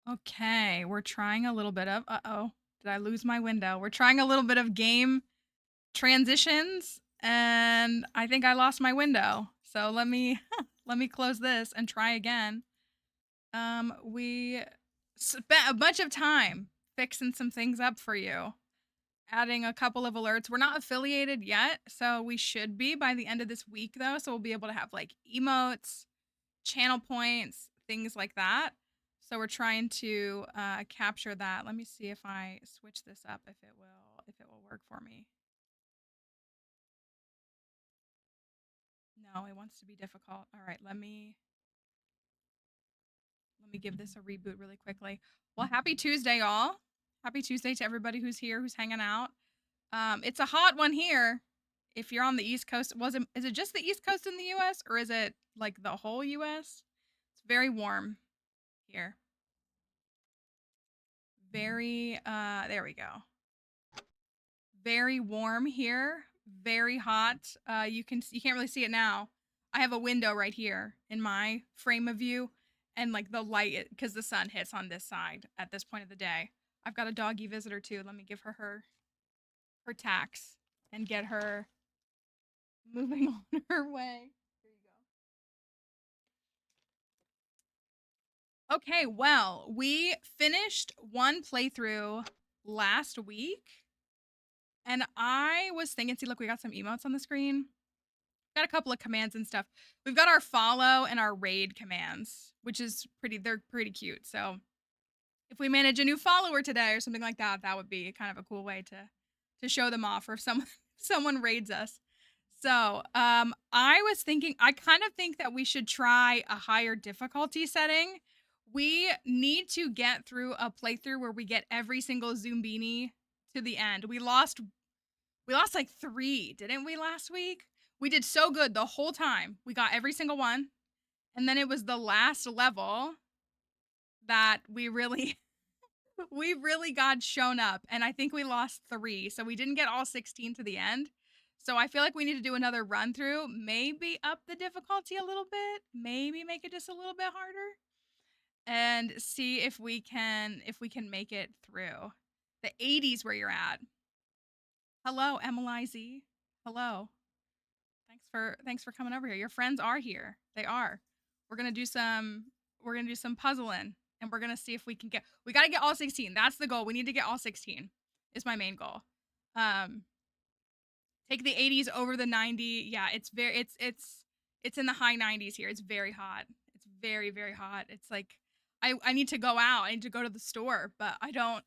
Okay, we're trying a little bit of, uh-oh, did I lose my window? We're trying a little bit of game transitions, and I think I lost my window. So let me let me close this and try again. We spent a bunch of time fixing some things up for you, adding a couple of alerts. We're not affiliated yet, so we should be by the end of this week though. So we'll be able to have like emotes, channel points, things like that. So we're trying to capture that. Let me see if I switch this up if it will work for me. No, it wants to be difficult. All right, let me give this a reboot really quickly. Well, happy Tuesday, all. Happy Tuesday to everybody who's here, who's hanging out. It's a hot one here. If you're on the East Coast, is it just the East Coast in the US or is it like the whole US? It's very warm here. Very there we go. Very warm here. Very hot. You can't really see it now. I have a window right here in my frame of view, and like the light, because the sun hits on this side at this point of the day. I've got a doggy visitor too. Let me give her tax and get her moving on her way. Here you go. Okay, well, we finished one playthrough last week, and I was thinking, see, look, we got some emotes on the screen. Got a couple of commands and stuff. We've got our follow and our raid commands, which is they're pretty cute. So if we manage a new follower today or something like that, that would be kind of a cool way to show them off, or if someone raids us. So I was thinking, I kind of think that we should try a higher difficulty setting. We need to get through a playthrough where we get every single Zoombini to the end. We lost like 3, didn't we, last week? We did so good the whole time. We got every single one. And then it was the last level that we really we really got shown up, and I think we lost 3. So we didn't get all 16 to the end. So I feel like we need to do another run through, maybe up the difficulty a little bit, maybe make it just a little bit harder, and see if we can make it through. The 80s where you're at. Hello, MLIZ. Hello. Thanks for coming over here. Your friends are here. They are. We're gonna do some puzzling, and we're gonna see if we gotta get all 16. That's the goal. We need to get all 16 is my main goal. Um Take the 80s over the 90. Yeah, it's in the high 90s here. It's very hot. It's very, very hot. It's like I need to go out. I need to go to the store, but I don't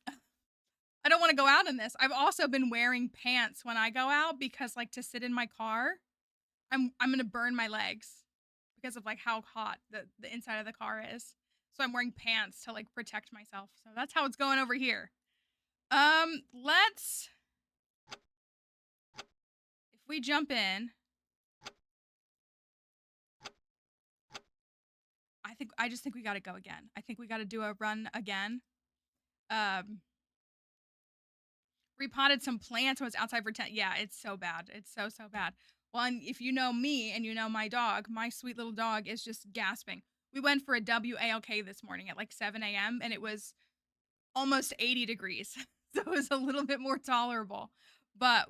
want to go out in this. I've also been wearing pants when I go out because like to sit in my car I'm gonna burn my legs because of like how hot the inside of the car is. So I'm wearing pants to like protect myself. So that's how it's going over here. Let's if we jump in, I just think we gotta go again. I think we gotta do a run again. Um Repotted some plants when it's outside for 10. Yeah, it's so bad. It's so bad. Well, and if you know me and you know my dog, my sweet little dog is just gasping. We went for a WALK this morning at like 7 a.m. and it was almost 80 degrees. So it was a little bit more tolerable. But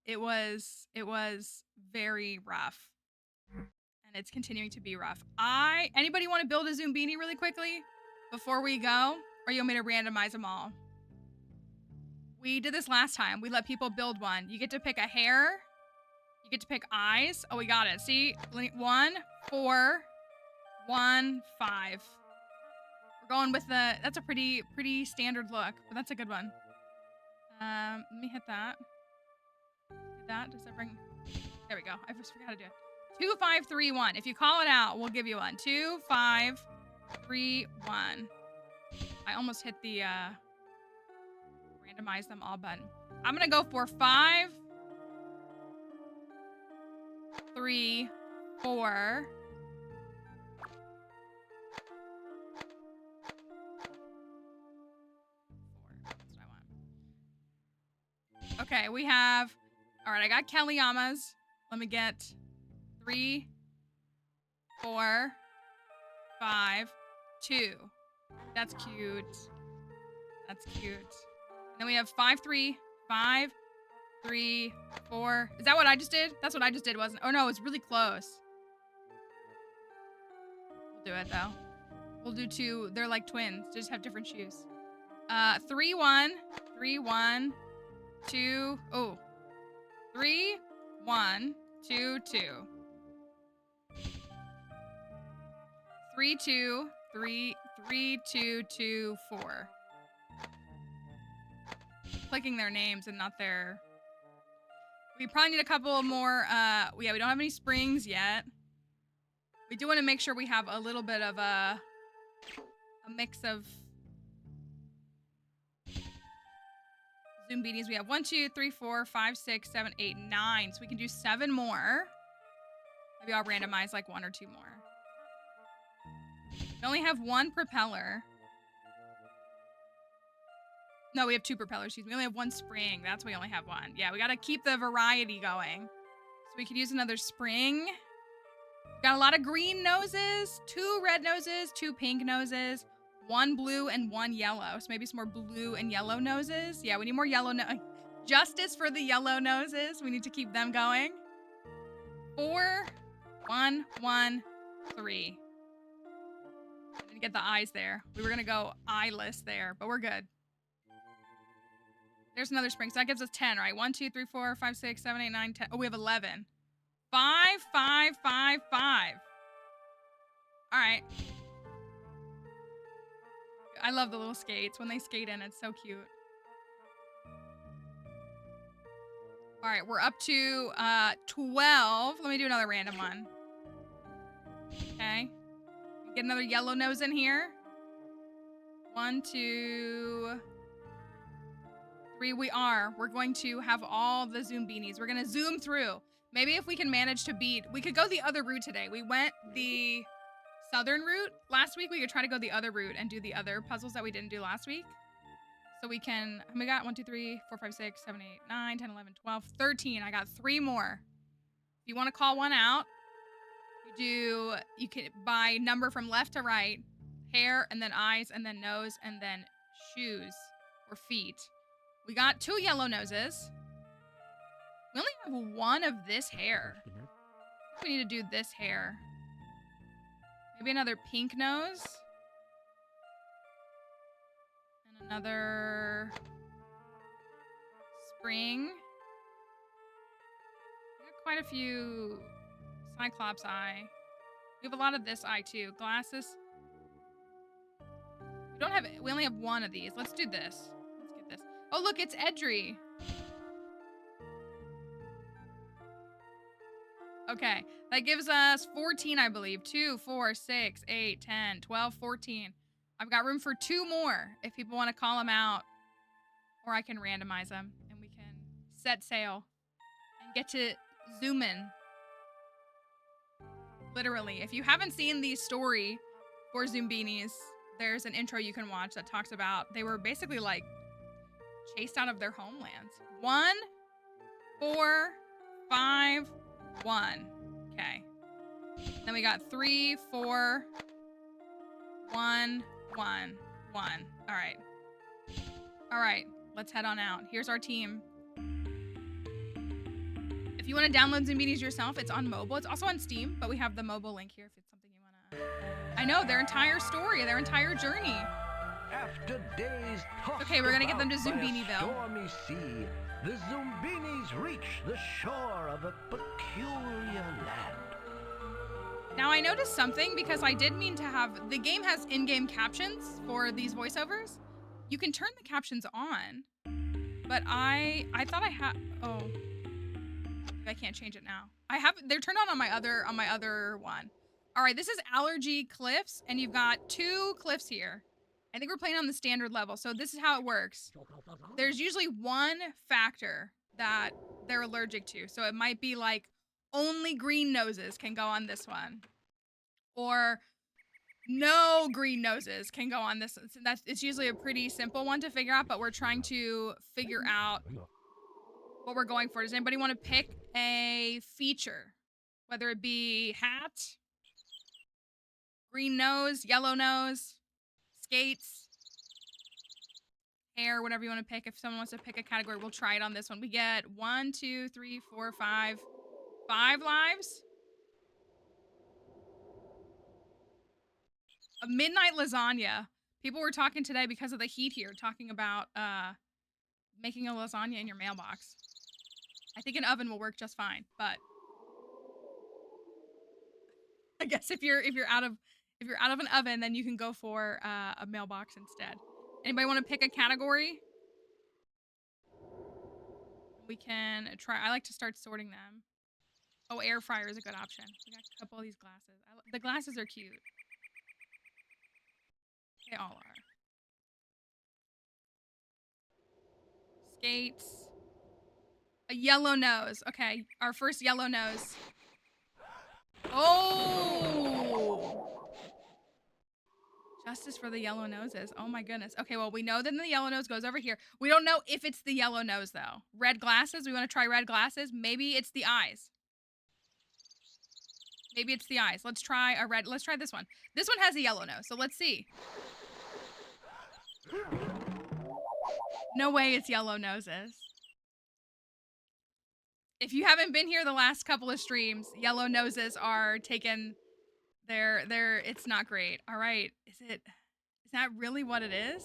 it was very rough. And it's continuing to be rough. Anybody want to build a Zoombini really quickly before we go? Or you want me to randomize them all? We did this last time. We let people build one. You get to pick a hair. You get to pick eyes. Oh, we got it. See? 1, 4, 1, 5. We're going with that's a pretty standard look, but that's a good one. Let me hit that. Hit that. Does that bring... There we go. I just forgot to do it. 2, 5, 3, 1. If you call it out, we'll give you one. 2, 5, 3, 1. I almost hit the randomize them all button. I'm gonna go for 5, 3, 4. That's what I want. Okay, we have. All right, I got Kellyama's. Let me get 3, 4, 5, 2. That's cute. That's cute. And then we have 5, 3, 5, 3, 4. Is that what I just did? That's what I just did, wasn't it? Oh no, it's really close. We'll do it though. We'll do 2. They're like twins. Just have different shoes. 3, 1. 3, 1. 2. Oh. 3, 1, 2, 2. 3, 2, 3, 3, 2, 2, 4. Clicking their names and not their... We probably need a couple more, yeah, we don't have any springs yet. We do want to make sure we have a little bit of a mix of Zoombinis. We have 1, 2, 3, 4, 5, 6, 7, 8, 9. So we can do 7 more. Maybe I'll randomize like 1 or 2 more. We only have 1 propeller. No, we have 2 propellers. Excuse me. We only have 1 spring. That's why we only have 1. Yeah, we got to keep the variety going. So we could use another spring. Got a lot of green noses, 2 red noses, 2 pink noses, 1 blue and 1 yellow. So maybe some more blue and yellow noses. Yeah, we need more yellow. Justice for the yellow noses. We need to keep them going. 4, 1, 1, 3. Didn't get the eyes there. We were going to go eyeless there, but we're good. There's another spring. So that gives us 10, right? 1, 2, 3, 4, 5, 6, 7, 8, 9, 10. Oh, we have 11. 5, 5, 5, 5. All right. I love the little skates. When they skate in, it's so cute. All right, we're up to 12. Let me do another random one. Okay. Get another yellow nose in here. 1, 2, 3. We're going to have all the Zoombinis. We're going to zoom through. Maybe if we can manage to beat... We could go the other route today. We went the southern route last week. We could try to go the other route and do the other puzzles that we didn't do last week. So we can... We got 1, 2, 3, 4, 5, 6, 7, 8, 9, 10, 11, 12, 13. I got 3 more. If you want to call one out, you can by number from left to right. Hair, and then eyes, and then nose, and then shoes or feet. We got 2 yellow noses. We only have 1 of this hair. We need to do this hair. Maybe another pink nose. And another spring. We got quite a few Cyclops eye. We have a lot of this eye too. Glasses. We only have 1 of these. Let's do this. Let's get this. Oh, look, it's Edry. Okay, that gives us 14, I believe. 2, 4, 6, 8, 10, 12, 14. I've got room for 2 more if people want to call them out. Or I can randomize them and we can set sail and get to zoom in. Literally. If you haven't seen the story for Zoombinis, there's an intro you can watch that talks about they were basically like chased out of their homelands. 1, 4, 5, 1. Okay. Then we got 3, 4, 1, 1, 1. All right. All right. Let's head on out. Here's our team. If you want to download Zoombinis yourself, it's on mobile. It's also on Steam, but we have the mobile link here if it's something you want to... I know, their entire story, their entire journey. After days okay, we're going to get them to Zoombiniville. Stormy sea, the Zoombinis reach the shore of a peculiar land. Now, I noticed something because I did mean to have... The game has in-game captions for these voiceovers. You can turn the captions on, but I thought I had... Oh... I can't change it now. They're turned on my other one. All right, this is Allergy Cliffs, and you've got 2 cliffs here. I think we're playing on the standard level, so this is how it works. There's usually 1 factor that they're allergic to, so it might be like only green noses can go on this one, or no green noses can go on this. It's usually a pretty simple one to figure out, but we're trying to figure out what we're going for. Does anybody want to pick a feature? Whether it be hat, green nose, yellow nose, skates, hair, whatever you want to pick. If someone wants to pick a category, we'll try it on this one. We get 1, 2, 3, 4, 5 lives. A midnight lasagna. People were talking today because of the heat here, talking about making a lasagna in your mailbox. I think an oven will work just fine, but I guess if you're out of an oven, then you can go for a mailbox instead. Anybody want to pick a category? We can try. I like to start sorting them. Oh, air fryer is a good option. We got a couple of these glasses. The glasses are cute. They all are. Skates. A yellow nose. Okay, our first yellow nose. Oh! Justice for the yellow noses. Oh my goodness. Okay, well, we know that the yellow nose goes over here. We don't know if it's the yellow nose, though. Red glasses. We want to try red glasses. Maybe it's the eyes. Maybe it's the eyes. Let's try a red. Let's try this one. This one has a yellow nose, so let's see. No way it's yellow noses. If you haven't been here the last couple of streams, yellow noses are taken. It's not great. All right. Is that really what it is?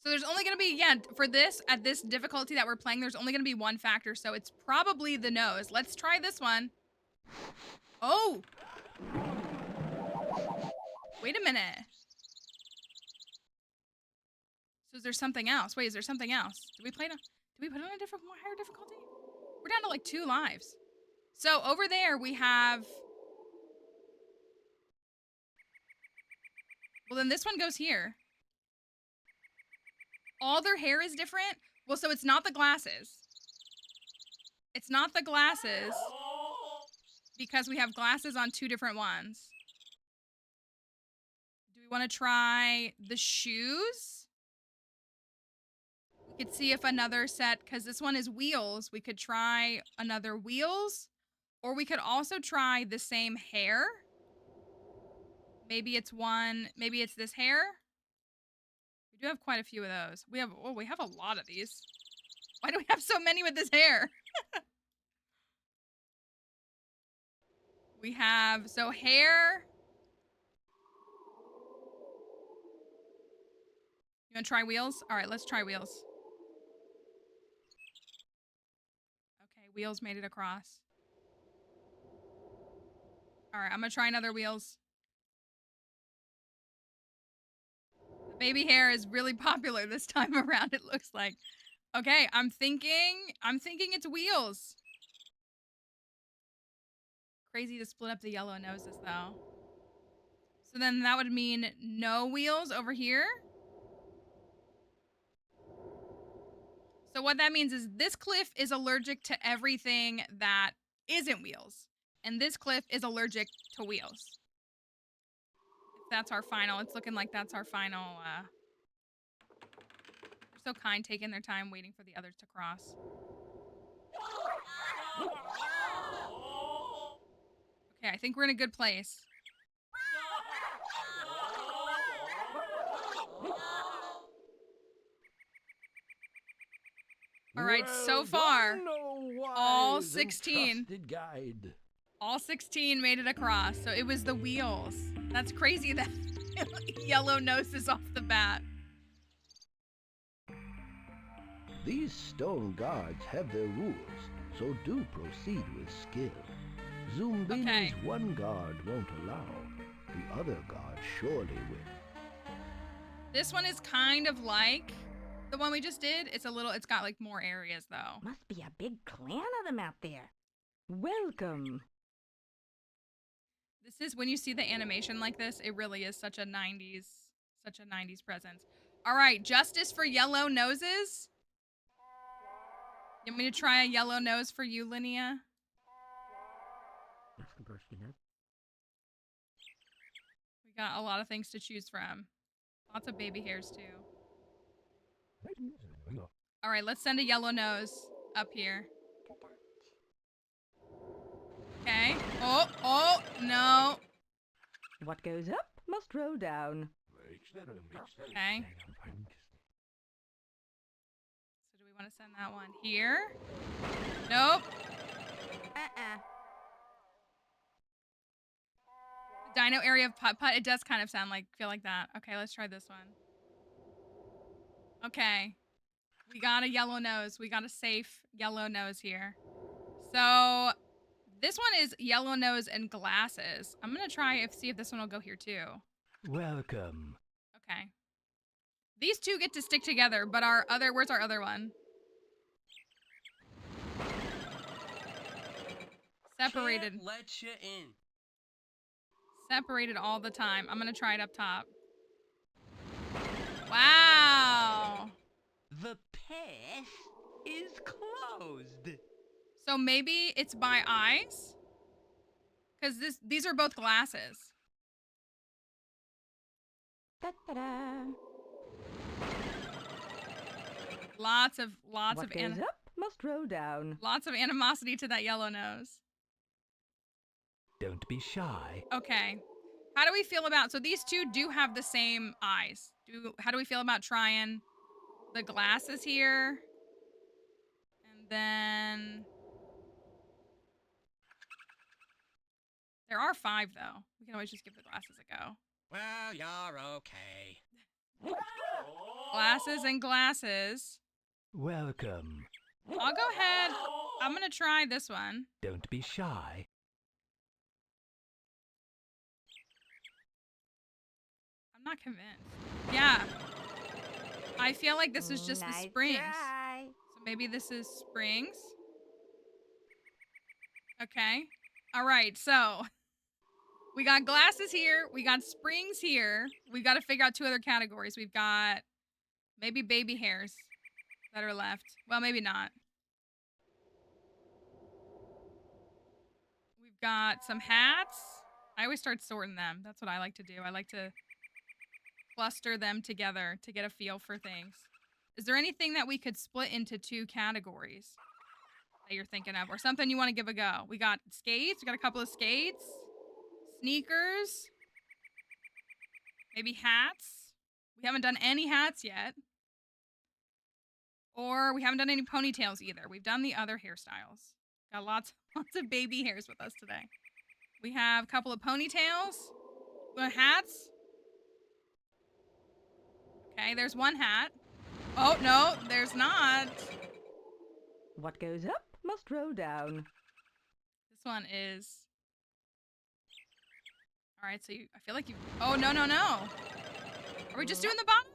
So there's only going to be, yeah, for this, at this difficulty that we're playing, there's only going to be one factor. So it's probably the nose. Let's try this one. Oh. Wait a minute. So is there something else? Wait, is there something else? Did we put it on a different, higher difficulty? We're down to like 2 lives. So over there we have... Well, then this one goes here. All their hair is different? Well, so it's not the glasses. It's not the glasses. Because we have glasses on 2 different ones. Do we want to try the shoes? We could see if another set, because this one is wheels, we could try another wheels. Or we could also try the same hair. Maybe it's this hair. We do have quite a few of those. We have a lot of these. Why do we have so many with this hair? We have, so hair. You want to try wheels? All right, let's try wheels. Okay, wheels made it across. All right, I'm going to try another wheels. The baby hair is really popular this time around, it looks like. Okay, I'm thinking it's wheels. Crazy to split up the yellow noses, though. So then that would mean no wheels over here. So what that means is this cliff is allergic to everything that isn't wheels. And this cliff is allergic to wheels. If that's our final, it's looking like that's our final. They're so kind, taking their time waiting for the others to cross. Okay, I think we're in a good place. All right, so far, all 16. All 16 made it across, so it was the wheels. That's crazy that yellow noses off the bat. These stone guards have their rules, so do proceed with skill. Zoombinis one guard won't allow, the other guard surely will. This one is kind of like the one we just did. It's got like more areas though. Must be a big clan of them out there. Welcome. This is, when you see the animation like this, it really is such a 90s presence. All right, justice for yellow noses. You want me to try a yellow nose for you, Linnea? We got a lot of things to choose from. Lots of baby hairs too. All right, let's send a yellow nose up here. Okay. Oh, no. What goes up must roll down. Okay. So do we want to send that one here? Nope. Dino area of putt-putt. It does kind of feel like that. Okay, let's try this one. Okay. We got a yellow nose. We got a safe yellow nose here. So this one is yellow nose and glasses. I'm gonna see if this one will go here too. Welcome. Okay. These two get to stick together, but where's our other one? Separated. Can't let you in. Separated all the time. I'm gonna try it up top. Wow. The path is closed. So maybe it's by eyes? Because these are both glasses. Da-da-da. Lots of What goes up must roll down. lots of animosity to that yellow nose. Don't be shy. Okay. How do we feel about, so these two do have the same eyes. How do we feel about trying the glasses here? And then there are 5 though. We can always just give the glasses a go. Well, you're okay. Glasses and glasses. Welcome. I'll go ahead. I'm gonna try this one. Don't be shy. I'm not convinced. Yeah. I feel like this is just the Nice springs. try. So maybe this is springs. Okay. All right. So we got glasses here. We got springs here. We got to figure out 2 other categories. We've got maybe baby hairs that are left. Well, maybe not. We've got some hats. I always start sorting them. That's what I like to do. I like to cluster them together to get a feel for things. Is there anything that we could split into 2 categories that you're thinking of, or something you want to give a go? We got skates. We got a couple of skates, sneakers, maybe hats. We haven't done any hats yet. Or we haven't done any ponytails either. We've done the other hairstyles. Got lots of baby hairs with us today. We have a couple of ponytails. We want hats. Okay, there's one hat. Oh, no, there's not. What goes up must roll down. This one is... All right, so I feel like you... Oh, no, no, no. Are we just doing the bottom?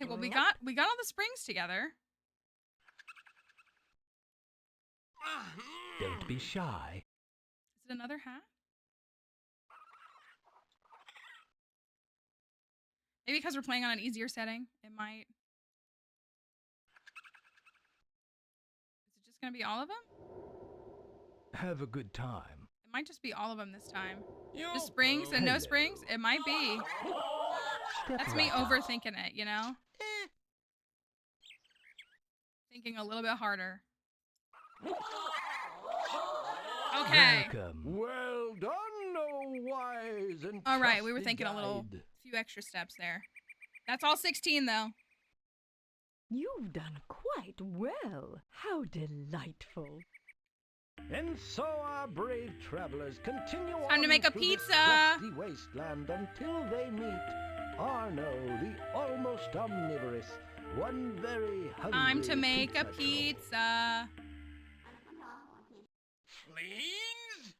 Okay, well, we got all the springs together. Don't be shy. Is it another hat? Maybe because we're playing on an easier setting, it might... Is it just gonna be all of them? Have a good time. It might just be all of them this time. You Just springs and no Hello. springs? It might be. Step That's me right up. overthinking it, you know? Thinking a little bit harder. Okay. Welcome. Well done, O wise and All right, we were trusty thinking a little guide. few extra steps there. That's all 16 though. You've done quite well. How delightful. And so our brave travelers continue Time on to make a through this pizza. dusty wasteland until they meet Arno, the almost omnivorous, one very hungry Time to make a troll. pizza. Fleens?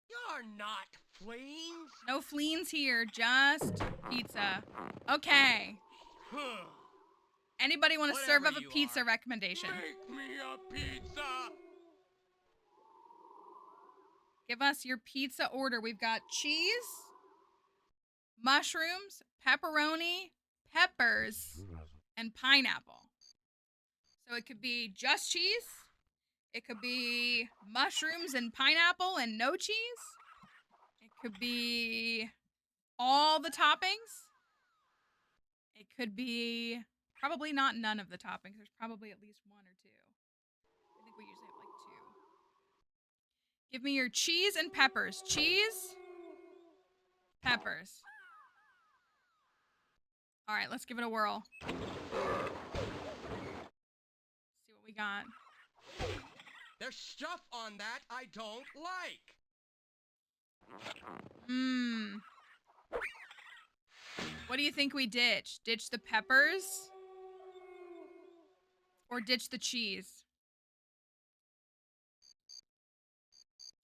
You're not fleens. No fleens here, just pizza. Okay. Anybody want to serve up Whatever a you pizza are. recommendation? Make me a pizza. Give us your pizza order. We've got cheese, mushrooms, pepperoni, peppers, and pineapple. So it could be just cheese. It could be mushrooms and pineapple and no cheese. It could be all the toppings. It could be probably not none of the toppings. There's probably at least 1 or 2. I think we usually have like 2. Give me your cheese and peppers. Cheese, peppers. All right, let's give it a whirl. See what we got. There's stuff on that I don't like. Mmm. What do you think we ditch? Ditch the peppers? Or ditch the cheese?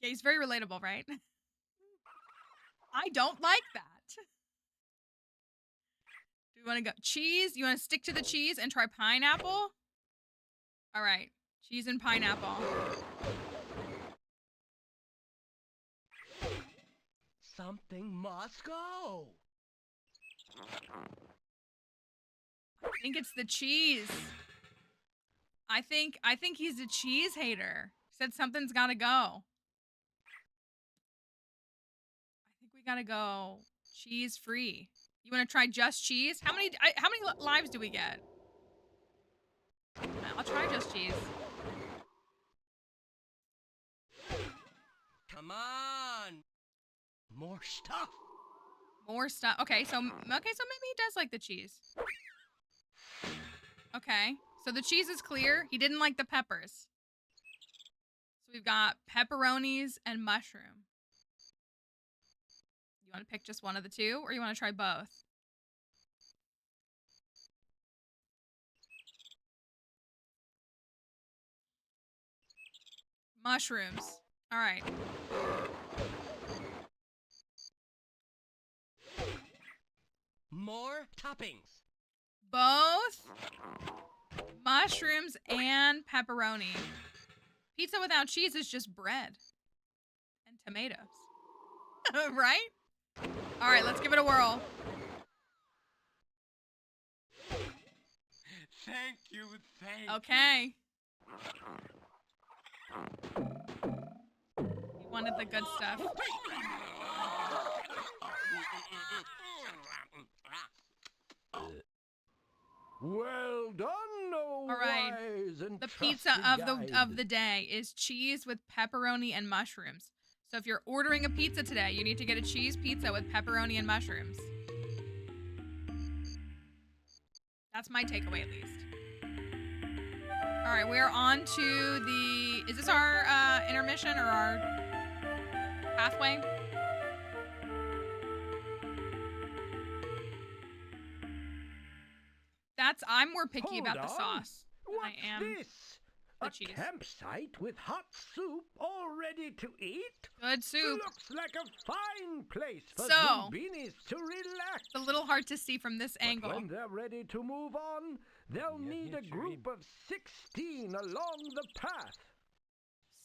Yeah, he's very relatable, right? I don't like that. Do we want to go cheese? You want to stick to the cheese and try pineapple? All right, cheese and pineapple. Something must go. I think it's the cheese. I think he's a cheese hater. Said something's gotta go. I think we gotta go cheese free. You want to try just cheese? How many lives do we get? I'll try just cheese. Come on. More stuff. More stuff. Okay, so maybe he does like the cheese. Okay, so the cheese is clear. He didn't like the peppers. So we've got pepperonis and mushroom. You want to pick just one of the two, or you want to try both? Mushrooms. All right. More toppings. Both mushrooms and pepperoni. Pizza without cheese is just bread and tomatoes. Right? All right, let's give it a whirl. Thank you. Okay. You wanted the good stuff. Well done, oh All right. wise and The pizza trusted of the day is cheese with pepperoni and mushrooms. So if you're ordering a pizza today, you need to get a cheese pizza with pepperoni and mushrooms. That's my takeaway, at least. All right, we're on to the... Is this our intermission or our pathway? I'm more picky Hold about the on. sauce than What's I am this? the A cheese. campsite with hot soup all ready to eat? Good soup. Looks like a fine place for So, Zoombinis to relax. It's a little hard to see from this But angle. when they're ready to move on, they'll need a group of 16 along the path.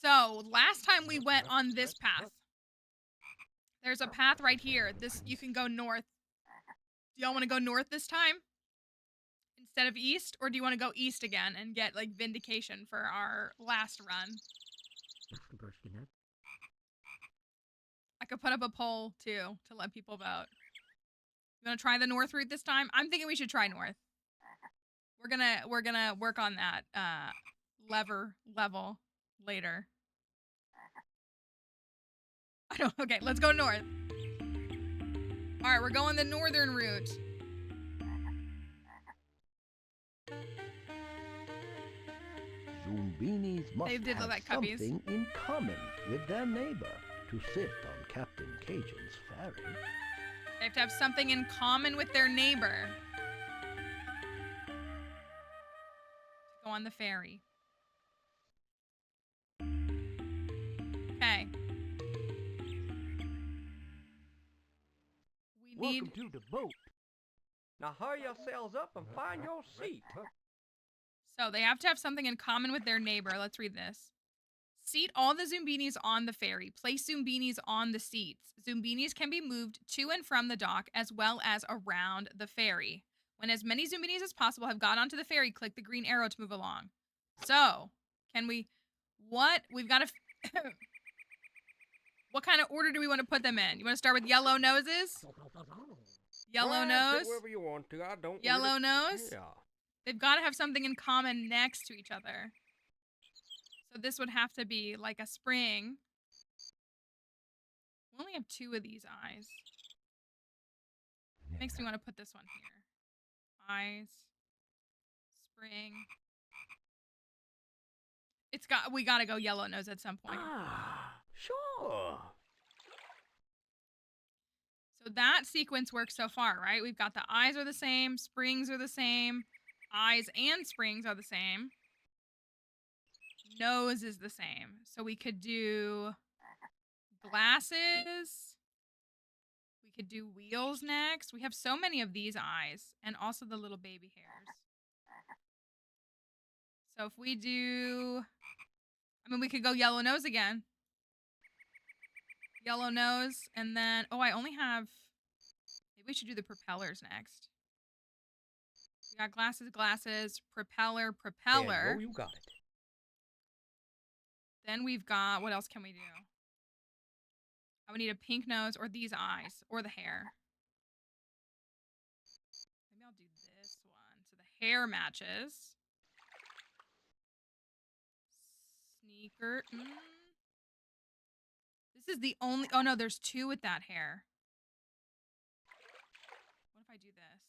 So, last time we went on this path. There's a path right here. You can go north. Do y'all want to go north this time? Instead of east? Or do you want to go east again and get, like, vindication for our last run? I could put up a poll, too, to let people vote. You want to try the north route this time? I'm thinking we should try north. We're gonna work on that level later. Okay, let's go north. All right, we're going the northern route. Zoombinis must They did look have like cubbies. something in common with their neighbor to sit on Captain Cajun's ferry. They have to have something in common with their neighbor. To go on the ferry. Okay. We need... Welcome to the boat. Now hurry yourselves up and find your seat. So they have to have something in common with their neighbor. Let's read this. Seat all the Zoombinis on the ferry. Place Zoombinis on the seats. Zoombinis can be moved to and from the dock as well as around the ferry. When as many Zoombinis as possible have got onto the ferry, click the green arrow to move along. So, can we... We've got to... What kind of order do we want to put them in? You want to start with yellow noses? Yellow Well, nose? sit wherever you want to. I don't Yellow really nose? care. They've got to have something in common next to each other. So this would have to be like a spring have 2 of these eyes. Makes me want to put this one here. Eyes. Spring. We gotta go yellow nose at some point. Ah, sure. So that sequence works so far, right? We've got the eyes are the same, springs are the same, eyes and springs are the same. Nose is the same. So we could do glasses. We could do wheels next. We have so many of these eyes and also the little baby hairs. So if we do, I mean, we could go yellow nose again. Yellow nose, and then, oh, I only have, maybe we should do the propellers next. We got glasses, propeller. There you go, you got it. Then we've got, what else can we do? I would need a pink nose or these eyes or the hair. Maybe I'll do this one. So the hair matches. Sneaker. This is the only, oh no, there's 2 with that hair. What if I do this?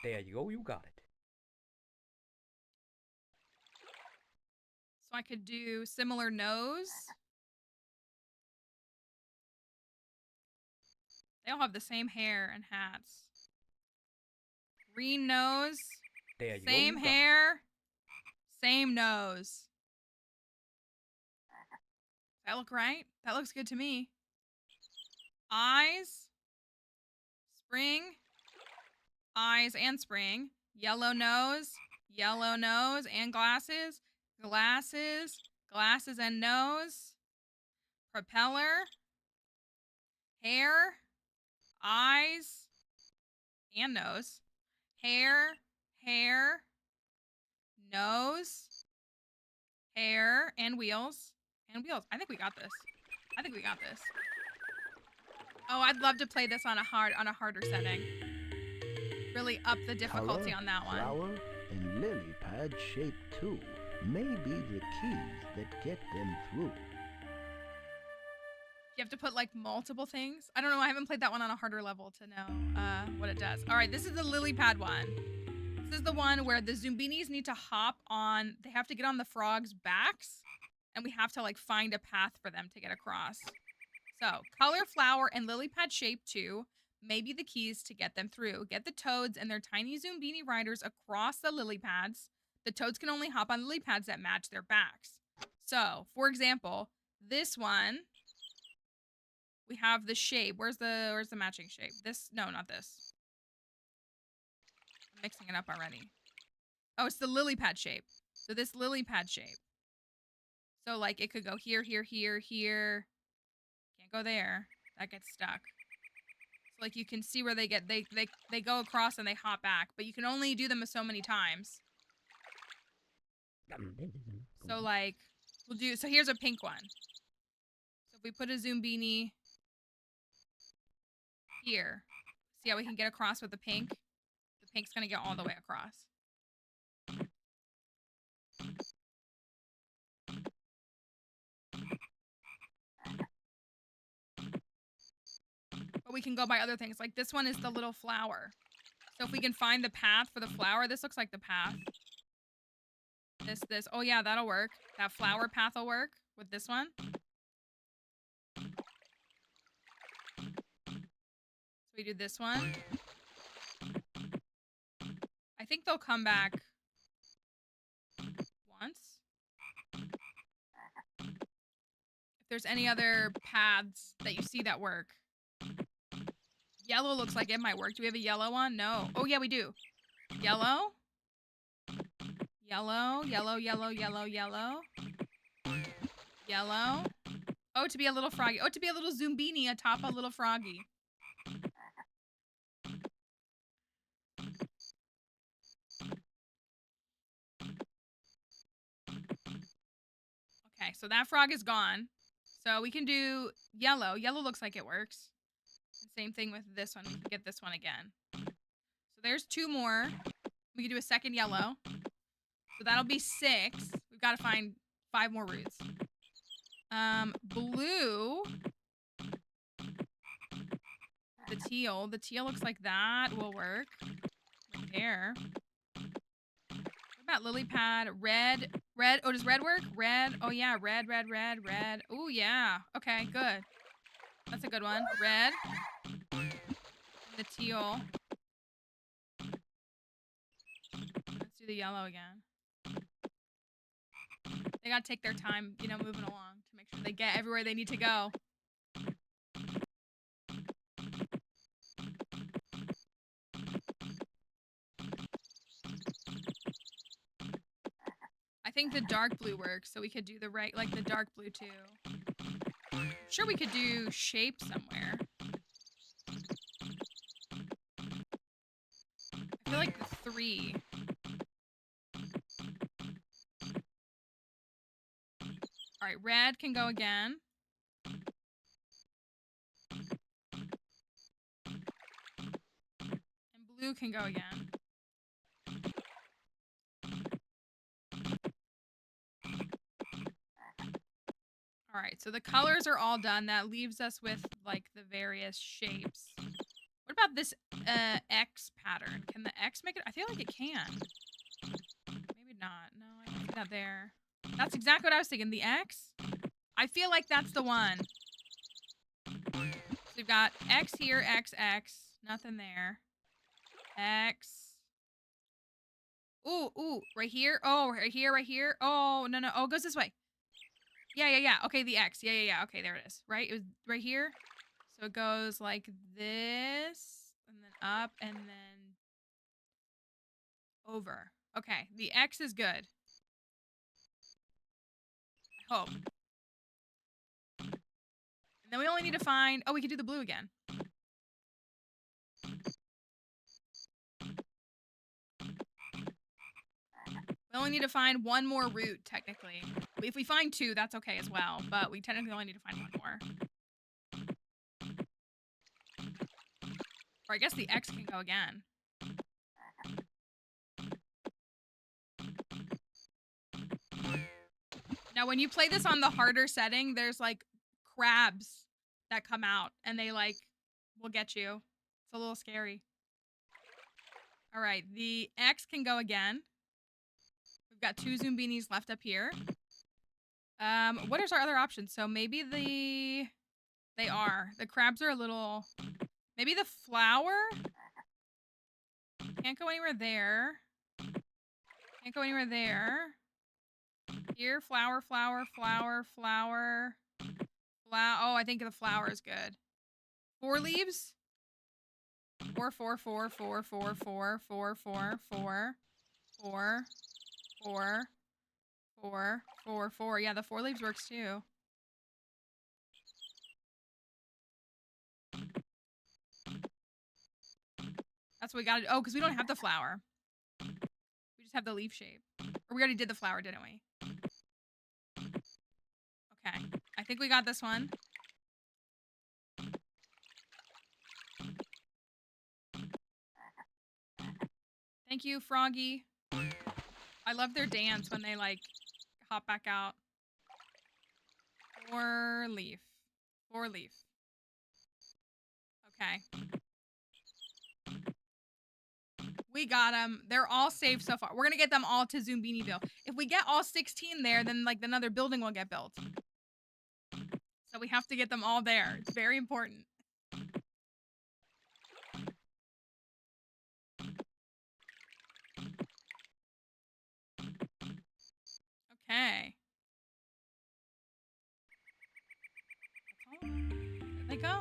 There you go, you got it. So I could do similar nose. They all have the same hair and hats. Green nose. There you go. Same hair. Same nose. Does that look right? That looks good to me. Eyes. Spring. Eyes and spring. Yellow nose and glasses. Glasses and nose. Propeller. Hair. Eyes and nose. Hair. Nose. Hair and wheels. I think we got this. Oh, I'd love to play this on a harder setting. Really up the difficulty Color, on that one. Flower, and lily pad shape too may be the keys that get them through. You have to put like multiple things. I don't know. I haven't played that one on a harder level to know what it does. All right, this is the lily pad one. This is the one where the Zoombinis need to hop on. They have to get on the frogs' backs, and we have to like find a path for them to get across. So color, flower, and lily pad shape 2 may be the keys to get them through. Get the toads and their tiny Zoombini riders across the lily pads. The toads can only hop on lily pads that match their backs. So, for example, this one, we have the shape. Where's the matching shape? This, no, not this. I'm mixing it up already. Oh, it's the lily pad shape. So this lily pad shape. So like it could go here. Can't go there. That gets stuck. So like you can see where they go across and they hop back, but you can only do them so many times. So like so here's a pink one. So if we put a Zoombini here, see how we can get across with the pink? The pink's gonna get all the way across. But we can go by other things. Like this one is the little flower. So if we can find the path for the flower, this looks like the path. This. Oh yeah, that'll work. That flower path will work with this one. So we do this one. I think they'll come back once. If there's any other paths that you see that work. Yellow looks like it might work. Do we have a yellow one? No. Oh yeah, we do. Yellow. Yellow. Oh, to be a little froggy. Oh, to be a little Zoombini atop a little froggy. Okay, so that frog is gone. So we can do yellow. Yellow looks like it works. Same thing with this one. We can get this one again. So there's 2 more. We can do a second yellow. So that'll be 6. We've got to find 5 more roots. Blue. teal. The teal looks like that will work. Right there. What about lily pad? Red. Red. Oh, does red work? Red. Oh, yeah. Red, red, red, red. Oh, yeah. Okay, good. That's a good one. Red. And the teal. Let's do the yellow again. They gotta take their time, you know, moving along to make sure they get everywhere they need to go. I think the dark blue works, so we could do the right, like the dark blue too. I'm sure we could do shape somewhere. I feel like the 3. All right, red can go again. And blue can go again. All right, so the colors are all done. That leaves us with like the various shapes. What about this X pattern? Can the X make it? I feel like it can. Maybe not. No, I don't see that there. That's exactly what I was thinking. The X? I feel like that's the one. So we've got X here, X, X. Nothing there. X. Ooh, ooh, right here. Oh, right here, right here. Oh, no, no. Oh, it goes this way. Yeah, yeah, yeah. Okay, the X. Yeah, yeah, yeah. Okay, there it is. Right? It was right here. So it goes like this, and then up, and then over. Okay, the X is good. I hope. And then we only need to find... Oh, we could do the blue again. We only need to find one more root, technically. If we find 2, that's okay as well, but we technically only need to find 1 more. Or I guess the X can go again. Now, when you play this on the harder setting, there's, like, crabs that come out, and they, like, will get you. It's a little scary. All right, the X can go again. We've got 2 Zoombinis left up here. What is our other options? So maybe the... They are. The crabs are a little... Maybe the flower? Can't go anywhere there. Can't go anywhere there. Here, flower, flower, flower, flower. Oh, I think the flower is good. 4 leaves? 4, 4, 4, 4, 4, 4, 4, 4, 4, 4, 4, 4, 4, 4. Yeah, the 4 leaves works too. That's what we gotta do. Oh, because we don't have the flower. We just have the leaf shape. Or we already did the flower, didn't we? Okay. I think we got this one. Thank you, Froggy. I love their dance when they, like, hop back out. 4 leaf. 4 leaf. Okay. We got them. They're all safe so far. We're going to get them all to Zoombiniville. If we get all 16 there, then, like, another building will get built. So we have to get them all there. It's very important. Okay. There they go.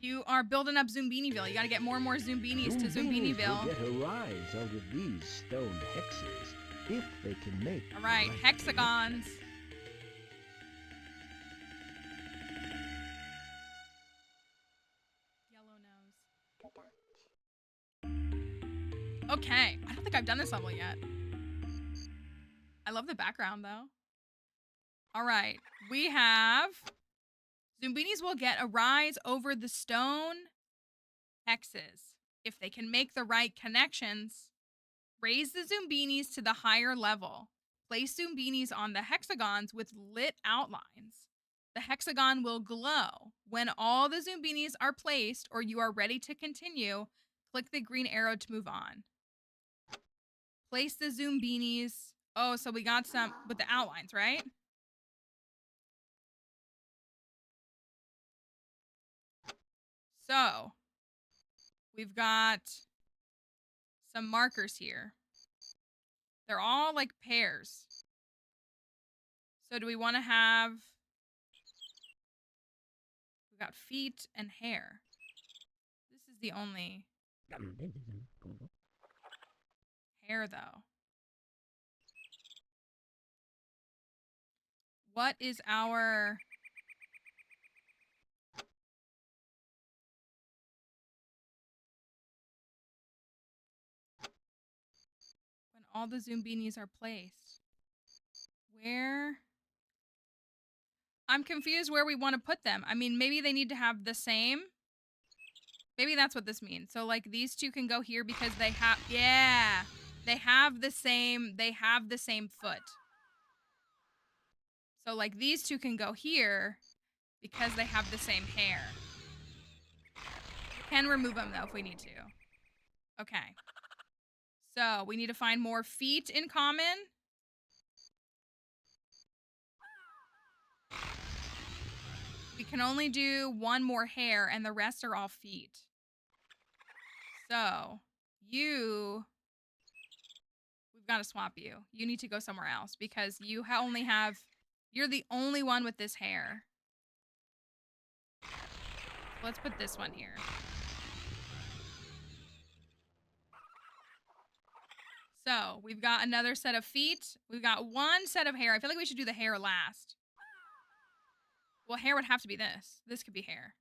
You are building up Zoombiniville. You got to get more and more Zoombinis to Zoombiniville. Will get a rise out of these stone hexes if they can make. All right, hexagons. Yellow nose. Okay, I don't think I've done this level yet. I love the background though. All right, we have Zoombinis will get a rise over the stone hexes if they can make the right connections. Raise the Zoombinis to the higher level. Place Zoombinis on the hexagons with lit outlines. The hexagon will glow. When all the Zoombinis are placed or you are ready to continue, click the green arrow to move on. Place the Zoombinis. Oh, so we got some with the outlines, right? So, we've got some markers here. They're all like pairs. So do we want to have... We got feet and hair. This is the only... Hair, though. What is our... When all the Zoombinis are placed. Where... I'm confused where we want to put them. I mean, maybe they need to have the same. Maybe that's what this means. So, like, these two can go here because they have... Yeah! They have the same foot. So, like, these two can go here because they have the same hair. We can remove them, though, if we need to. Okay. So, we need to find more feet in common. We can only do one more hair, and the rest are all feet. So, we've got to swap you. You need to go somewhere else because you only have... You're the only one with this hair. Let's put this one here. So, we've got another set of feet. We've got one set of hair. I feel like we should do the hair last. Well, hair would have to be this. This could be hair.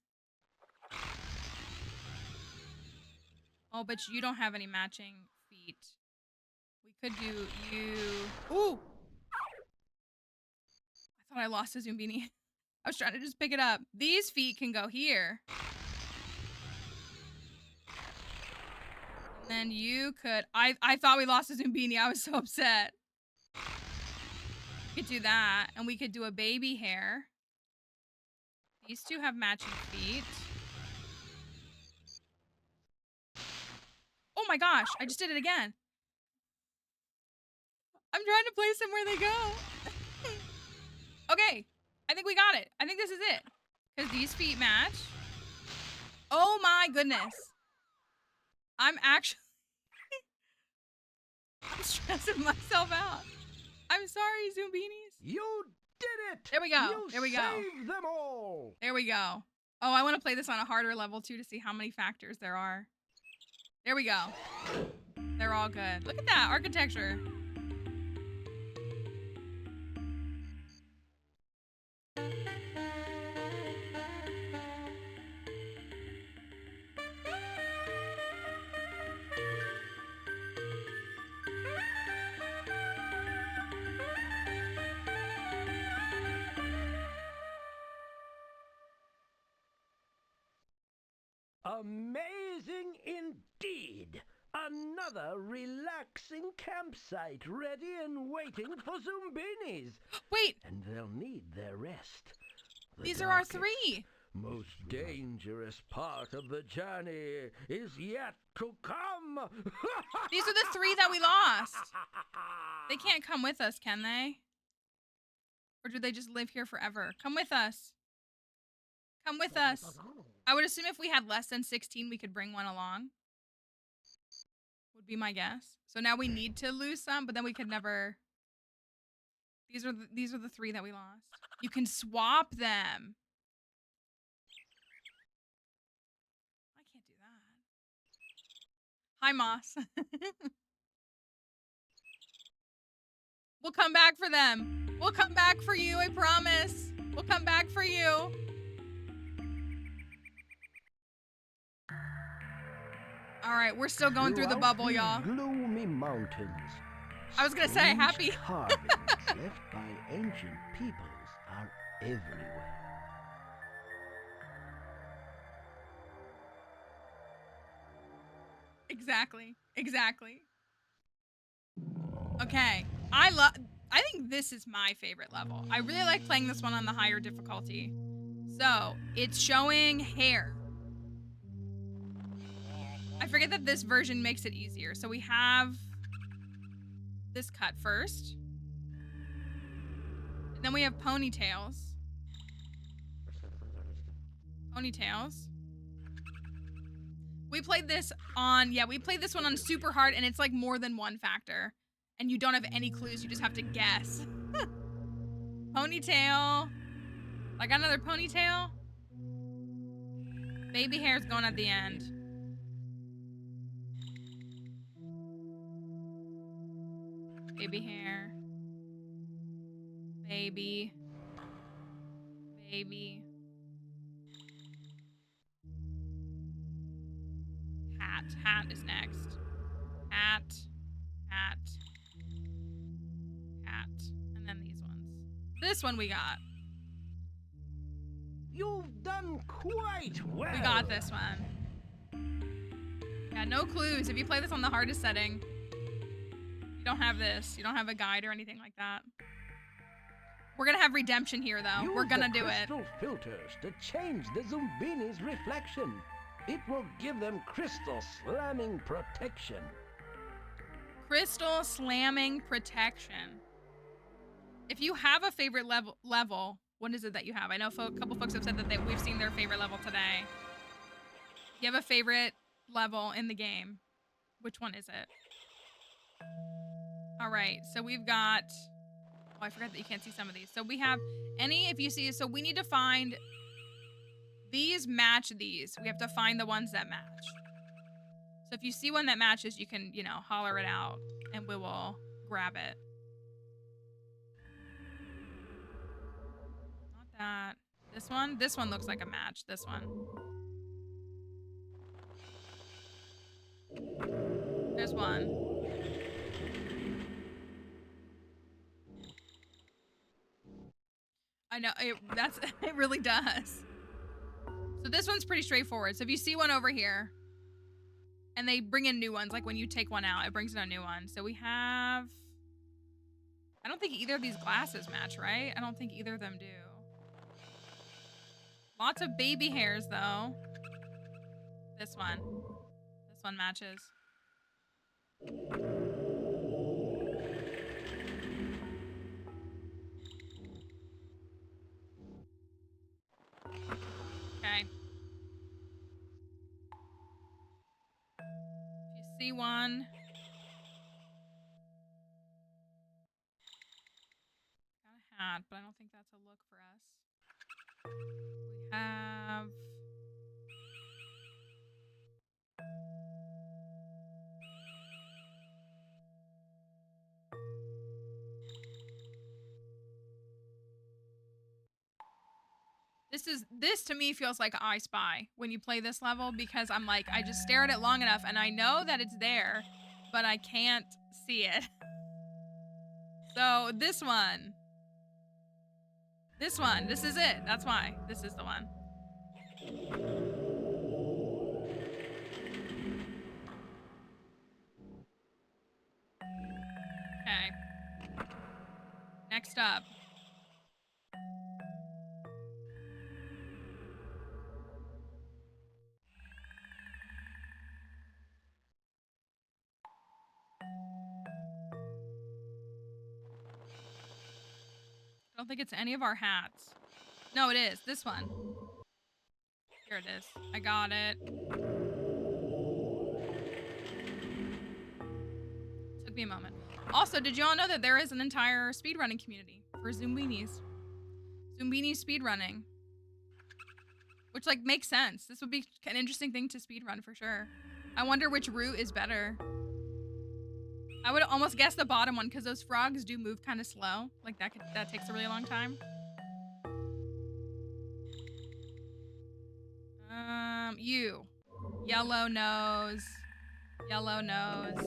Oh, but you don't have any matching feet. We could do you... Ooh! I thought I lost a Zoombini. I was trying to just pick it up. These feet can go here. And then you could... I thought we lost a Zoombini. I was so upset. We could do that. And we could do a baby hair. These two have matching feet. Oh my gosh, I just did it again. I'm trying to place them where they go. Okay, I think we got it. I think this is it. Because these feet match. Oh my goodness. I'm stressing myself out. I'm sorry, Zoombinis. You did it! There we go. You There we go. saved them all! There we go. Oh, I want to play this on a harder level too to see how many factors there are. There we go. They're all good. Look at that architecture. Amazing indeed! Another relaxing campsite ready and waiting for Zoombinis. Wait, And they'll need their rest. The these are our darkest, 3. most dangerous part of the journey is yet to come. These are the 3 that we lost. They can't come with us, can they? Or do they just live here forever? Come with us. Come with us. I would assume if we had less than 16, we could bring one along. Would be my guess. So now we need to lose some, but then we could never... These are the 3 that we lost. You can swap them. I can't do that. Hi, Moss. We'll come back for them. We'll come back for you, I promise. We'll come back for you. All right, we're still going through the Throughout bubble, these y'all. gloomy mountains, I was gonna say, strange happy. carvings left by ancient peoples are everywhere. Exactly. Okay. I think this is my favorite level. I really like playing this one on the higher difficulty. So, it's showing hair. I forget that this version makes it easier. So we have this cut first. And then we have ponytails. Ponytails. We played this on, we played this one on super hard, and it's like more than one factor. And you don't have any clues, you just have to guess. Ponytail. I got another ponytail. Baby hair's going at the end. Baby hair. Baby. Baby. Hat. Hat is next. Hat. Hat. Hat. And then these ones. This one we got. You've done quite well. We got this one. Yeah, no clues. If you play this on the hardest setting, you don't have this. You don't have a guide or anything like that. We're gonna have redemption here, though. Use We're gonna the do it. crystal filters to change the Zoombinis' reflection. It will give them crystal slamming protection. Crystal slamming protection. If you have a favorite level, what is it that you have? I know a couple folks have said that we've seen their favorite level today. You have a favorite level in the game. Which one is it? All right, so we've got... Oh, I forgot that you can't see some of these. So we have if you see, so we need to find these match these. We have to find the ones that match. So if you see one that matches, you can, holler it out and we will grab it. Not that. This one? This one looks like a match. This one. There's one. I know, it really does. So this one's pretty straightforward. So if you see one over here, and they bring in new ones, like when you take one out, it brings in a new one. So we have... I don't think either of these glasses match, right? I don't think either of them do. Lots of baby hairs, though. This one. This one matches. Okay. If you see one... Got a hat, but I don't think that's a look for us. We have... This to me feels like I Spy when you play this level, because I'm like, I just stare at it long enough and I know that it's there, but I can't see it. So this one, this is it. That's why this is the one. Okay. Next up. I don't think it's any of our hats. No, it is. This one. Here it is. I got it. Took me a moment. Also, did you all know that there is an entire speedrunning community for Zoombinis? Zoombinis speedrunning. Which, like, makes sense. This would be an interesting thing to speedrun for sure. I wonder which route is better. I would almost guess the bottom one, because those frogs do move kind of slow. Like, that takes a really long time. You. Yellow nose. Yellow nose.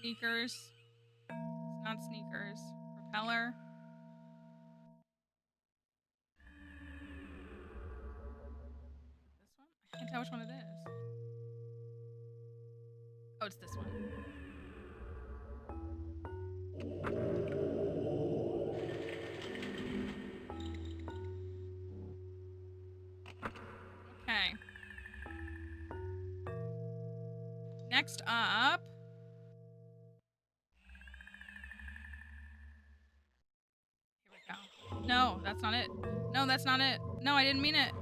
Sneakers. It's Not sneakers. Propeller. This one? I can't tell which one it is. Oh, it's this one. Okay. Next up. Here we go. No, that's not it. No, that's not it. No, I didn't mean it.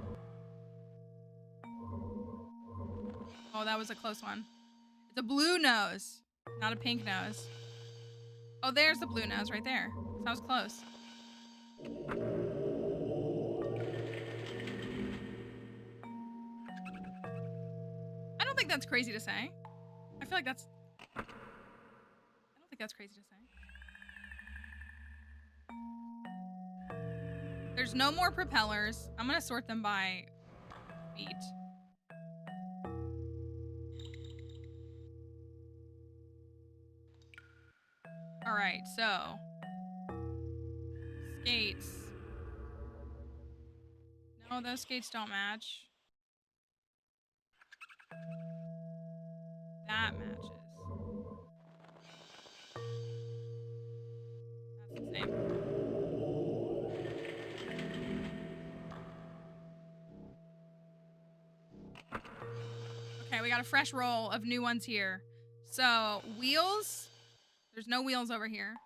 Oh, that was a close one. It's a blue nose, not a pink nose. Oh, there's the blue nose right there. So I was close. I don't think that's crazy to say. I feel like that's... I don't think that's crazy to say. There's no more propellers. I'm gonna sort them by feet. All right, so skates. No, those skates don't match. That matches. That's the same. Okay, we got a fresh roll of new ones here. So, wheels. There's no wheels over here.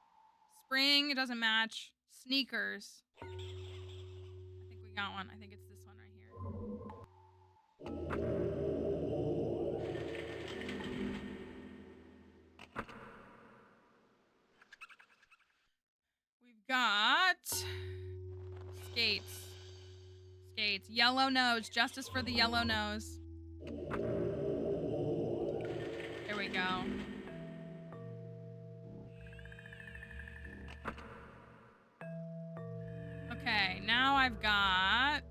Spring, it doesn't match. Sneakers. I think we got one. I think it's this one right here. We've got skates. Skates. Yellow nose. Justice for the yellow nose. There we go. Okay, now I've got...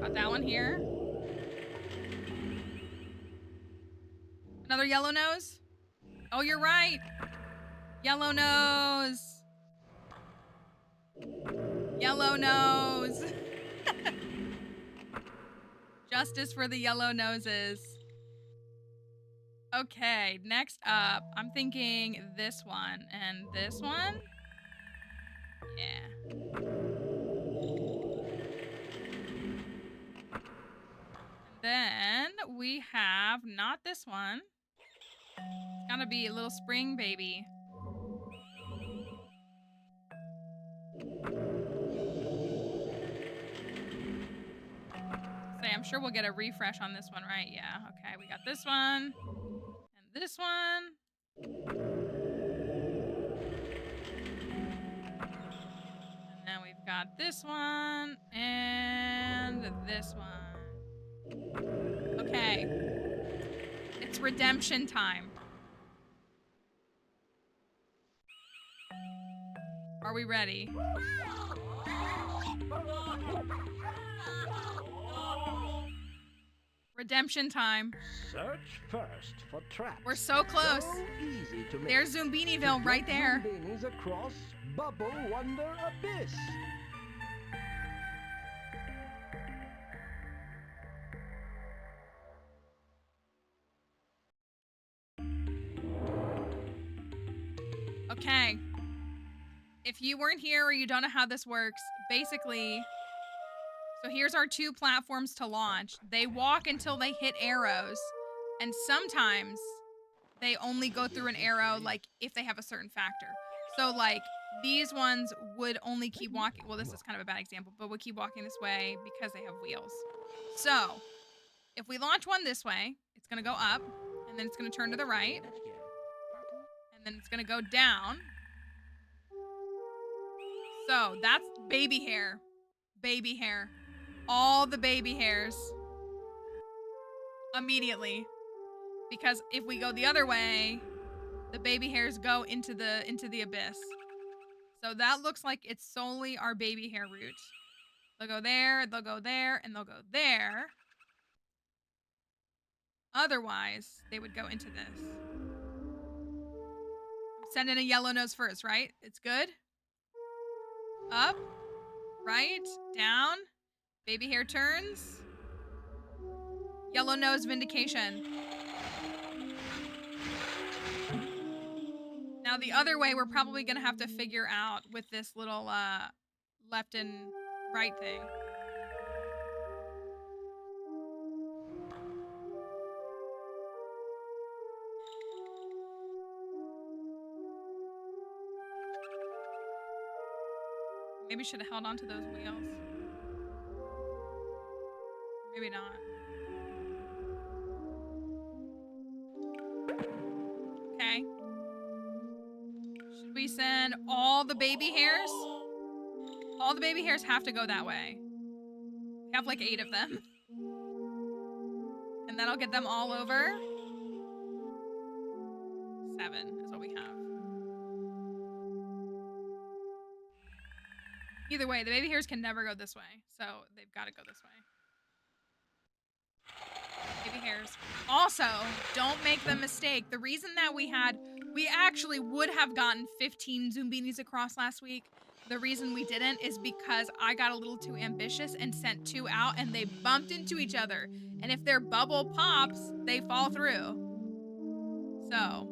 Got that one here. Another yellow nose? Oh, you're right. Yellow nose. Yellow nose. Justice for the yellow noses. Okay, next up, I'm thinking this one and this one. Yeah. And then we have not this one. It's gotta be a little spring baby. Say, I'm sure we'll get a refresh on this one, right? Yeah, okay, we got this one. And this one. And then we've got this one. And this one. Okay. It's redemption time. Are we ready? Redemption time. Search first for traps. We're so close. So easy to make. There's Zoombiniville right there. Zoombinis across Bubble Wonder Abyss. Okay. If you weren't here or you don't know how this works, basically, so here's our 2 platforms to launch. They walk until they hit arrows, and sometimes they only go through an arrow, like, if they have a certain factor. So, like, these ones would only keep walking. Well, this is kind of a bad example, but would keep walking this way because they have wheels. So, if we launch one this way, it's going to go up, and then it's going to turn to the right, and then it's going to go down. So, that's baby hair. Baby hair. All the baby hairs. Immediately. Because if we go the other way, the baby hairs go into the abyss. So that looks like it's solely our baby hair route. They'll go there, they'll go there, and they'll go there. Otherwise, they would go into this. I'm sending a yellow nose first, right? It's good. Up, right, down. Baby hair turns. Yellow nose vindication. Now the other way, we're probably gonna have to figure out with this little left and right thing. Maybe should have held on to those wheels. Maybe not. Okay. Should we send all the baby hairs? All the baby hairs have to go that way. We have like 8 of them. And that'll get them all over. 7 is what we have. Either way, the baby hairs can never go this way. So they've got to go this way. Baby hairs. Also, don't make the mistake. The reason that we actually would have gotten 15 Zoombinis across last week. The reason we didn't is because I got a little too ambitious and sent 2 out and they bumped into each other. And if their bubble pops, they fall through. So,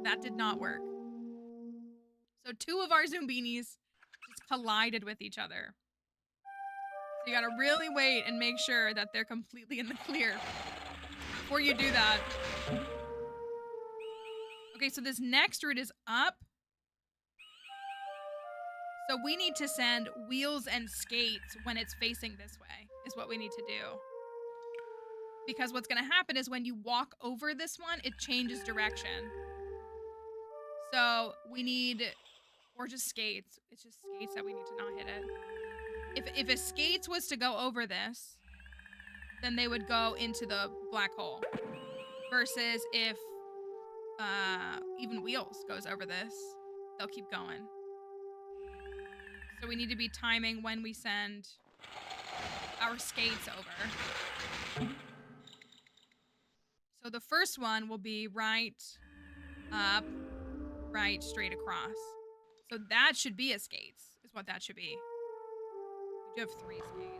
that did not work. So 2 of our Zoombinis just collided with each other. So you gotta really wait and make sure that they're completely in the clear before you do that. Okay, so this next route is up. So we need to send wheels and skates when it's facing this way, is what we need to do. Because what's gonna happen is when you walk over this one, it changes direction. So we need, or just skates. It's just skates that we need to not hit it. If a skates was to go over this, then they would go into the black hole. Versus if even wheels goes over this, they'll keep going. So we need to be timing when we send our skates over. So the first one will be right, up, right, straight across. So that should be a skates, is what that should be. We do have 3 skates.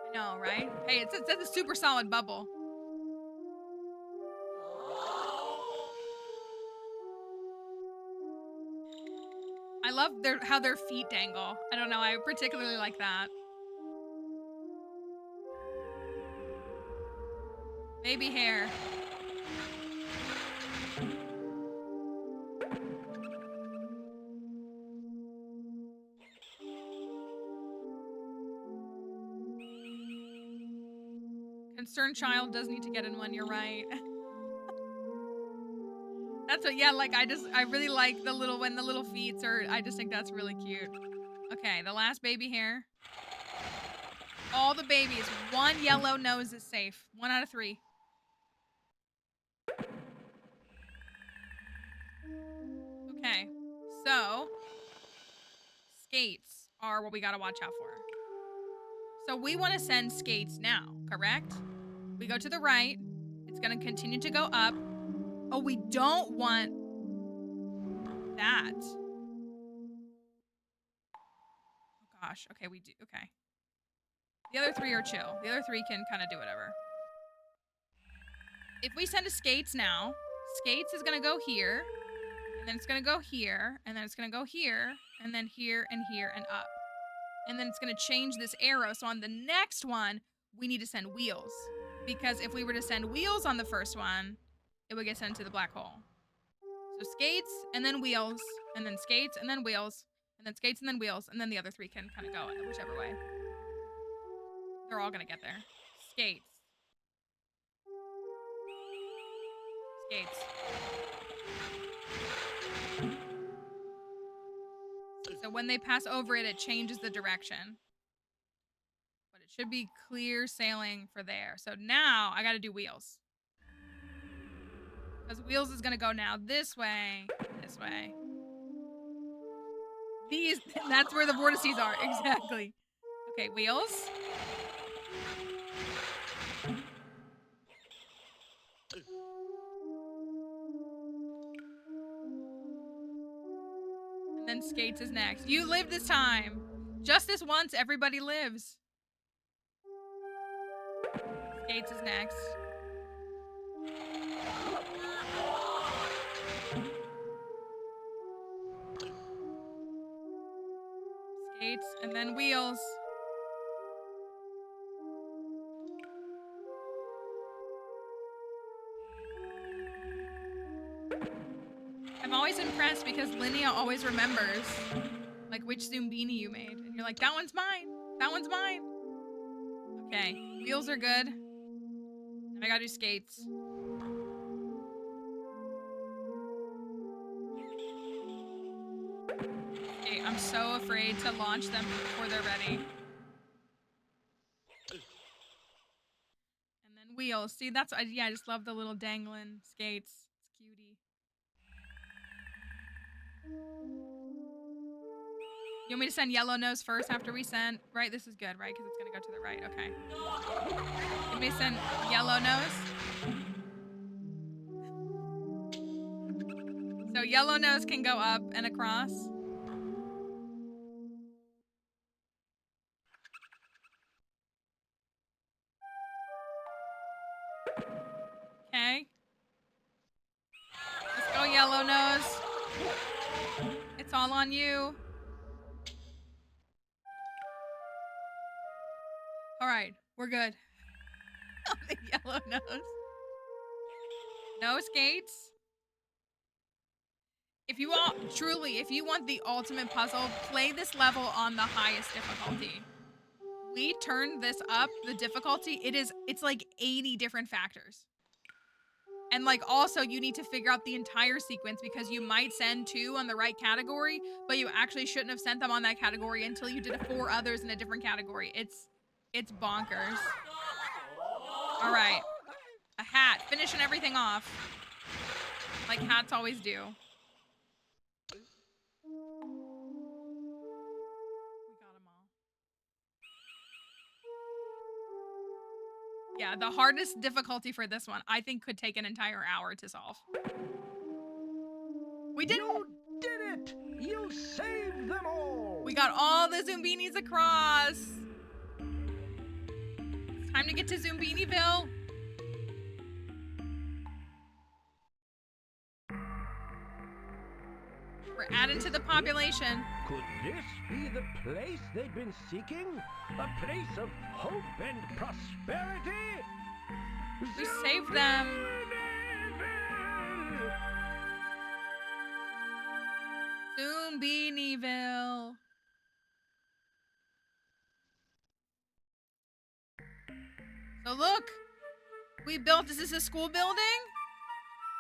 I know, right? Hey, it's a super solid bubble. I love how their feet dangle. I don't know, I particularly like that. Baby hair. Concerned child does need to get in one, you're right. That's what, yeah, like, I really like when the little feet are, I just think that's really cute. Okay, the last baby hair. All the babies, 1 yellow nose is safe. 1 out of 3. Okay, so skates are what we gotta watch out for. So we want to send skates now, correct? We go to the right. It's gonna continue to go up. Oh, we don't want that. Oh gosh, okay, we do, okay. The other 3 are chill. The other 3 can kind of do whatever. If we send a skates now, skates is gonna go here, and then it's gonna go here, and then it's gonna go here, and then here, and here, and up. And then it's gonna change this arrow, so on the next one, we need to send wheels. Because if we were to send wheels on the first one, it would get sent to the black hole. So skates, and then wheels, and then skates, and then wheels, and then skates, and then wheels, and then the other 3 can kind of go whichever way. They're all gonna get there. Skates. Skates. So when they pass over it, it changes the direction. it should be clear sailing for there. So now I got to do wheels. Because wheels is going to go now this way, this way. That's where the vortices are. Exactly. Okay, wheels. And then skates is next. You live this time. Just this once, everybody lives. Skates is next. Skates and then wheels. I'm always impressed because Linnea always remembers like which Zoombini you made. And you're like, that one's mine. That one's mine. Okay, wheels are good. Now I gotta do skates. Okay, I'm so afraid to launch them before they're ready. And then wheels. See, that's, yeah, I just love the little dangling skates. It's cutie. You want me to send yellow nose first after we send, right? This is good, right? Because it's gonna go to the right, okay. You want me to send yellow nose? So yellow nose can go up and across. Okay. Let's go yellow nose. It's all on you. All right, we're good. The yellow nose. No skates. If you want, truly, if you want the ultimate puzzle, play this level on the highest difficulty. We turned this up, the difficulty, it's like 80 different factors. And like also you need to figure out the entire sequence because you might send 2 on the right category, but you actually shouldn't have sent them on that category until you did 4 others in a different category. It's bonkers. All right. A hat, finishing everything off. Like hats always do. We got them all. Yeah, the hardest difficulty for this one, I think, could take an entire hour to solve. We did it! You did it! You saved them all! We got all the Zoombinis across. It's time to get to Zoombiniville. We're adding to the population. Could this be the place they'd been seeking? A place of hope and prosperity? We saved them. Zoombieville. So look, we built, is this a school building?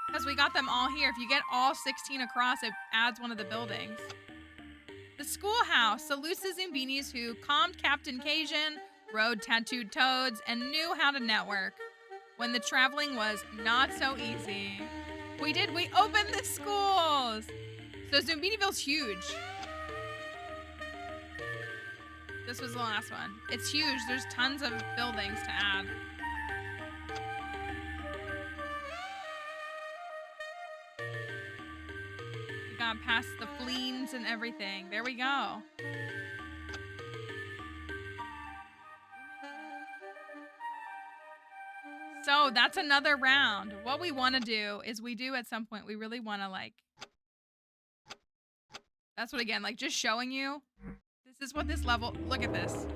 Because we got them all here. If you get all 16 across, it adds one of the buildings. The schoolhouse salutes the Zoombinis who calmed Captain Cajun, rode tattooed toads, and knew how to network when the traveling was not so easy. We opened the schools! So Zoombiniville's huge. This was the last one. It's huge. There's tons of buildings to add. We got past the fleens and everything. There we go. So that's another round. What we want to do is we do at some point, we really want to like, that's what, again, like just showing you, this is what this level, look at this.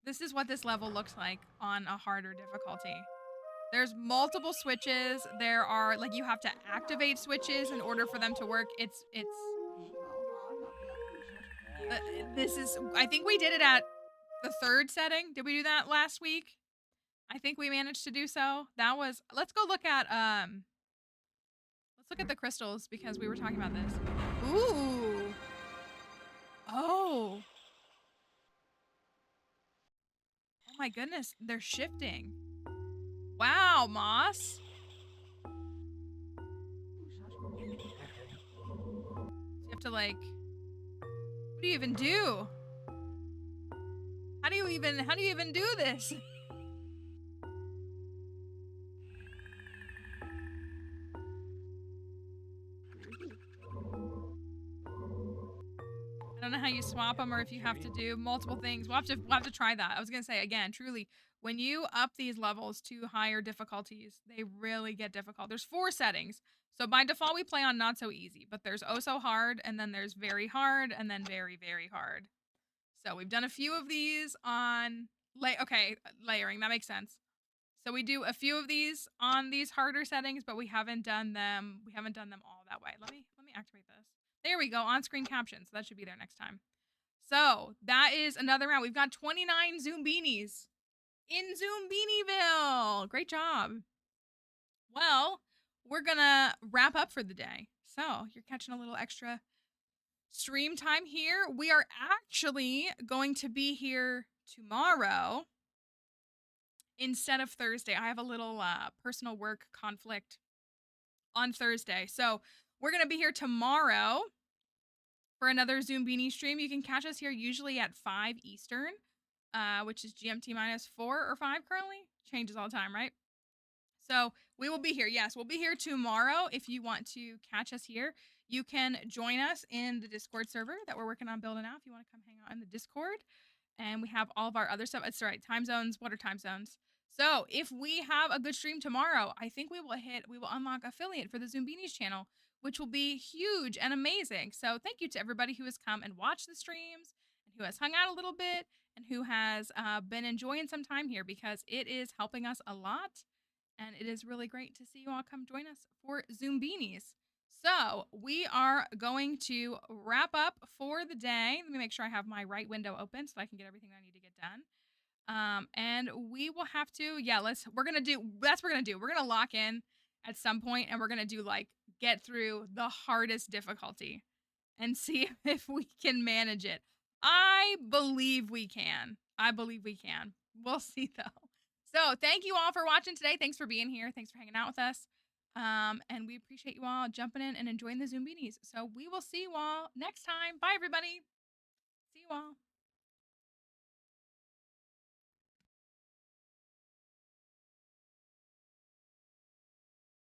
This is what this level looks like on a harder difficulty. There's multiple switches. There are, like, you have to activate switches in order for them to work. This is, I think we did it at the 3rd setting. Did we do that last week? I think we managed to do so. That was, let's go look at, let's look at the crystals because we were talking about this. Ooh. Oh. Oh my goodness, they're shifting. Wow, Moss. So you have to like, what do you even do? How do you even do this? I don't know how you swap them or if you have to do multiple things. We'll have to try that. I was gonna say again, truly, when you up these levels to higher difficulties, they really get difficult. There's 4 settings. So by default we play on not so easy, but there's oh so hard, and then there's very hard, and then very, very hard. So we've done a few of these on layering, that makes sense. So we do a few of these on these harder settings, but we haven't done them all that way. Let me activate this. There we go, on-screen captions. That should be there next time. So that is another round. We've got 29 Zoombinis in Zoombeniville. Great job. Well, we're gonna wrap up for the day. So you're catching a little extra stream time here. We are actually going to be here tomorrow instead of Thursday. I have a little personal work conflict on Thursday. So we're going to be here tomorrow for another Zoombini stream. You can catch us here usually at 5 Eastern, which is GMT minus 4 or 5 currently. Changes all the time, right? So we will be here. Yes, we'll be here tomorrow. If you want to catch us here, you can join us in the Discord server that we're working on building out. If you want to come hang out in the Discord, and we have all of our other stuff. It's right. Time zones. What are time zones? So if we have a good stream tomorrow, I think we will unlock affiliate for the Zoombinis channel, which will be huge and amazing. So thank you to everybody who has come and watched the streams and who has hung out a little bit and who has been enjoying some time here, because it is helping us a lot. And it is really great to see you all come join us for Zoombinis. So we are going to wrap up for the day. Let me make sure I have my right window open so I can get everything I need to get done. And we will have to, we're going to do, that's what we're going to do. We're going to lock in at some point and we're going to do like, get through the hardest difficulty and see if we can manage it. I believe we can. We'll see though. So thank you all for watching today. Thanks for being here. Thanks for hanging out with us. And we appreciate you all jumping in and enjoying the Zoombinis. So we will see you all next time. Bye, everybody. See you all.